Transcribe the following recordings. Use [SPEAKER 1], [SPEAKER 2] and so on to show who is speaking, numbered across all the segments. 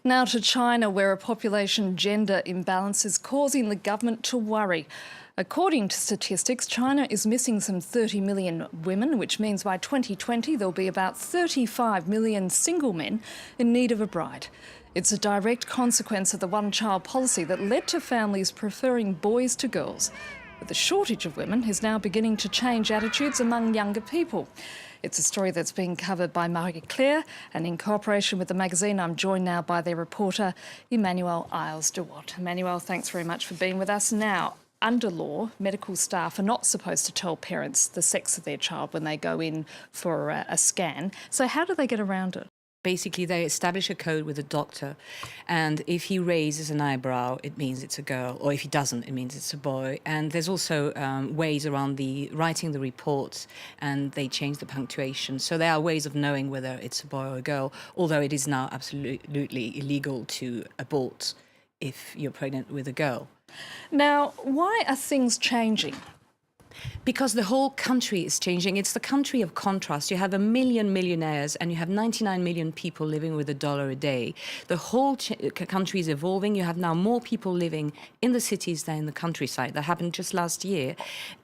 [SPEAKER 1] Now to China, where a population gender imbalance is causing the government to worry. According to statistics, China is missing some 30 million women, which means by 2020 there'll be about 35 million single men in need of a bride. It's a direct consequence of the one-child policy that led to families preferring boys to girls. But the shortage of women is now beginning to change attitudes among younger people. It's a story that's being covered by Marie-Claire, and in cooperation with the magazine, I'm joined now by their reporter, Emmanuel Isles-de-Watt. Emmanuel, thanks very much for being with us. Now, under law, medical staff are not supposed to tell parents the sex of their child when they go in for a scan. So how do they get around it?
[SPEAKER 2] Basically, they establish a code with a doctor, and if he raises an eyebrow, it means it's a girl, or if he doesn't, it means it's a boy. And there's also ways around the writing the reports, and they change the punctuation. So there are ways of knowing whether it's a boy or a girl, although it is now absolutely illegal to abort if you're pregnant with a girl.
[SPEAKER 1] Now, why are things changing?
[SPEAKER 2] Because the whole country is changing. It's the country of contrast. You have 1 million millionaires and you have 99 million people living with $1 a day. The whole country is evolving. You have now more people living in the cities than in the countryside. That happened just last year.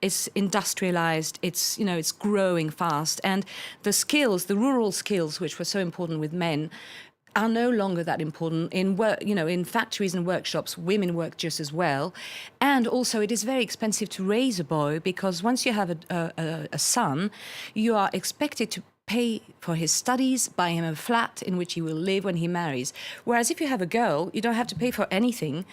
[SPEAKER 2] It's industrialized. It's growing fast. And the skills, the rural skills, which were so important with men, are no longer that important. In work, in factories and workshops, women work just as well. And also it is very expensive to raise a boy, because once you have a son, you are expected to pay for his studies, buy him a flat in which he will live when he marries. Whereas if you have a girl, you don't have to pay for anything.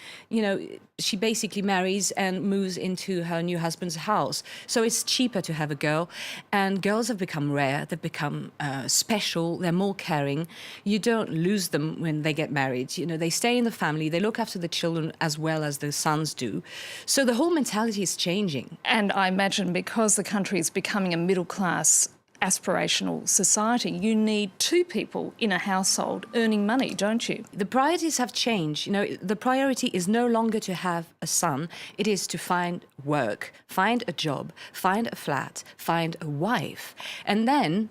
[SPEAKER 2] She basically marries and moves into her new husband's house. So it's cheaper to have a girl. And girls have become rare. They've become special. They're more caring. You don't lose them when they get married. They stay in the family. They look after the children as well as the sons do. So the whole mentality is changing.
[SPEAKER 1] And I imagine because the country is becoming a middle-class aspirational society, you need two people in a household earning money, don't you?
[SPEAKER 2] The priorities have changed. The priority is no longer to have a son. It is to find work, find a job, find a flat, find a wife. And then,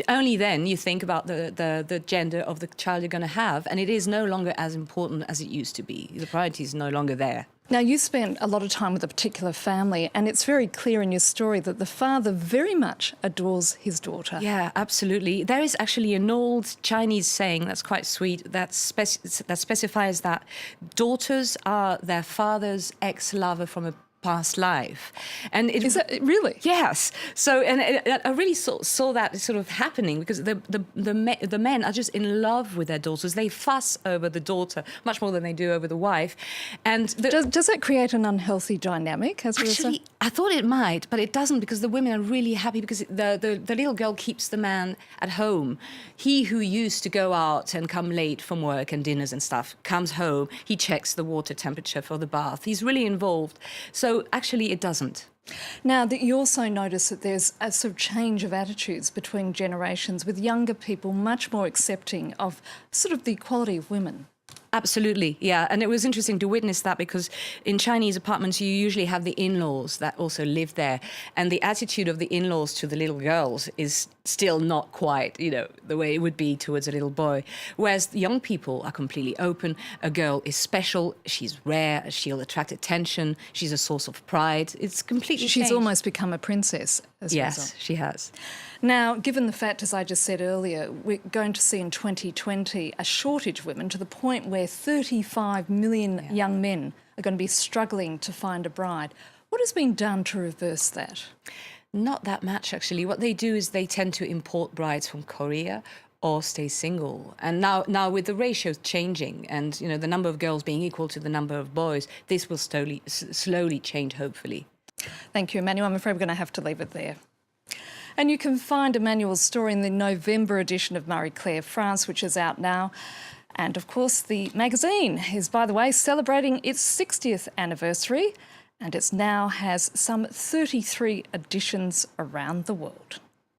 [SPEAKER 2] only then you think about the gender of the child you're going to have. And it is no longer as important as it used to be. The priority is no longer there.
[SPEAKER 1] Now, you spent a lot of time with a particular family, and it's very clear in your story that the father very much adores his daughter.
[SPEAKER 2] Yeah, absolutely. There is actually an old Chinese saying that's quite sweet that specifies that daughters are their father's ex-lover from a past life. And
[SPEAKER 1] is that really?
[SPEAKER 2] Yes. So, and I really saw that sort of happening, because the men are just in love with their daughters. They fuss over the daughter much more than they do over the wife. And
[SPEAKER 1] does that create an unhealthy dynamic?
[SPEAKER 2] Actually, I thought it might, but it doesn't, because the women are really happy, because the little girl keeps the man at home. He who used to go out and come late from work and dinners and stuff comes home. He checks the water temperature for the bath. He's really involved. So actually it doesn't.
[SPEAKER 1] Now, that you also notice that there's a sort of change of attitudes between generations, with younger people much more accepting of sort of the equality of women.
[SPEAKER 2] Absolutely, yeah. And it was interesting to witness that, because in Chinese apartments, you usually have the in-laws that also live there. And the attitude of the in-laws to the little girls is still not quite, the way it would be towards a little boy. Whereas the young people are completely open. A girl is special. She's rare. She'll attract attention. She's a source of pride. It's completely changed.
[SPEAKER 1] She's almost become a princess as a result.
[SPEAKER 2] Yes, she has.
[SPEAKER 1] Now, given the fact, as I just said earlier, we're going to see in 2020 a shortage of women, to the point where 35 million young men are going to be struggling to find a bride. What has been done to reverse that?
[SPEAKER 2] Not that much, actually. What they do is they tend to import brides from Korea or stay single. And now with the ratios changing and, the number of girls being equal to the number of boys, this will slowly change, hopefully.
[SPEAKER 1] Thank you, Emmanuel. I'm afraid we're going to have to leave it there. And you can find Emmanuel's story in the November edition of Marie-Claire France, which is out now. And, of course, the magazine is, by the way, celebrating its 60th anniversary, and it now has some 33 editions around the world.